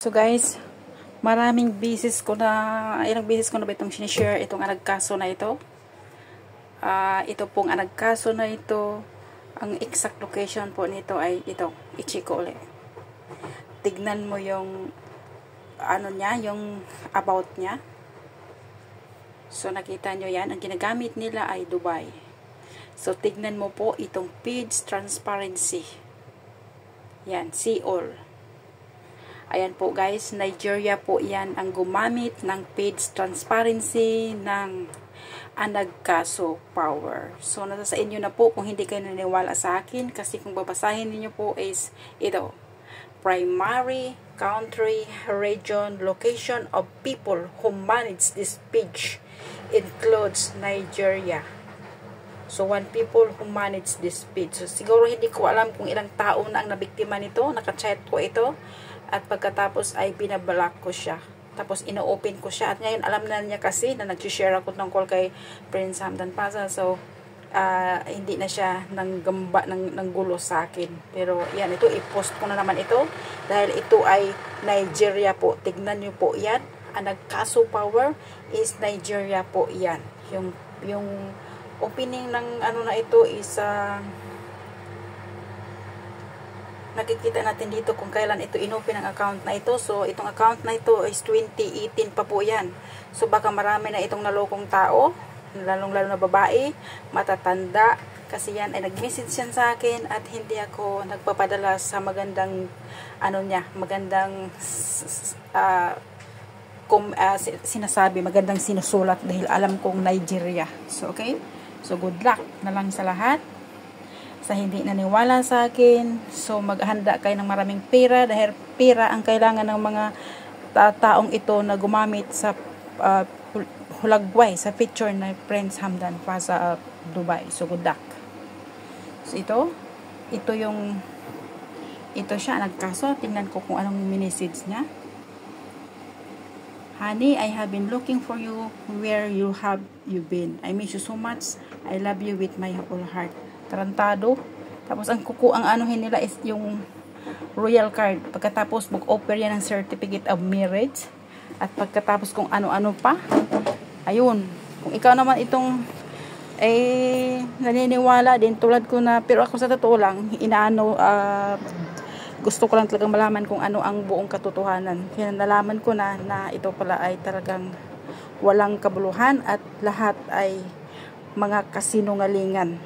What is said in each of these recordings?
So guys, ilang beses ko na ba itong sinishare itong anagkaso na ito. Ito pong anagkaso na ito, ang exact location po nito ay ito, i-check ulit. Tignan mo yung ano niya, yung about niya. So nakita nyo yan, ang ginagamit nila ay Dubai. So tignan mo po itong page transparency. Yan, see all. Ayan po guys, Nigeria po yan ang gumamit ng page transparency ng Anagkaso Power. So nasa sa inyo na po kung hindi kayo naniwala sa akin, kasi kung babasahin niyo po is ito. Primary, country, region, location of people who manage this page includes Nigeria. So, one people who manage this page. So, siguro hindi ko alam kung ilang tao na ang nabiktima nito. Nakachat ko ito. At pagkatapos ay binablock ko siya. Tapos, ino-open ko siya. At ngayon, alam na niya kasi na nag-share ako ng call kay Prince Hamdan Paza. So, hindi na siya nanggamba ng gulo sa akin. Pero, yan. Ito, i-post ko na naman ito. Dahil ito ay Nigeria po. Tignan niyo po yan. Anagkaso Power is Nigeria po yan. Yung opening ng ano na ito is nakikita natin dito kung kailan ito inopen ang account na ito. So itong account na ito is 2018 pa po yan. So baka marami na itong nalokong tao, lalong-lalo na babae, matatanda, kasi yan ay nag-message yan sa akin at hindi ako nagpapadala sa magandang ano niya, magandang sinasabi, magandang sinusulat dahil alam kong Nigeria. So okay, so good luck na lang sa lahat. Sa hindi naniwala sa akin, so maghanda kayo ng maraming pera dahil pera ang kailangan ng mga taong ito na gumamit sa hulagway, sa picture na Prince Hamdan Paza Dubai. So good luck. So ito siya nagkaso. Tingnan ko kung anong message niya. Honey, I have been looking for you. Where have you been? I miss you so much. I love you with my whole heart. Tarantado. Tapos ang anuhin nila is yung royal card. Pagkatapos mag-offer yan ng certificate of marriage. At pagkatapos kung ano-ano pa. Ayun. Kung ikaw naman itong naniniwala din tulad ko na, pero ako sa totoo lang, gusto ko lang talagang malaman kung ano ang buong katotohanan. Kaya nalaman ko na ito pala ay talagang walang kabuluhan at lahat ay mga kasinungalingan.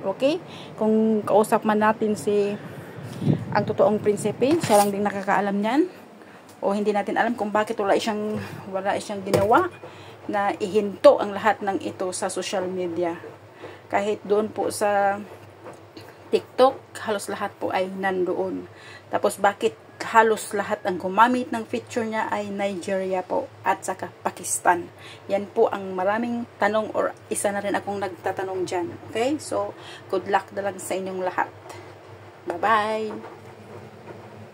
Okay? Kung kausap man natin ang totoong prinsipe, siya lang din nakakaalam niyan. O hindi natin alam kung bakit wala siyang ginawa na ihinto ang lahat ng ito sa social media. Kahit doon po sa TikTok, halos lahat po ay nandoon. Tapos bakit halos lahat ang gumamit ng feature niya ay Nigeria po at saka Pakistan. Yan po ang maraming tanong, or isa na rin akong nagtatanong dyan. Okay? So, good luck na lang sa inyong lahat. Bye-bye!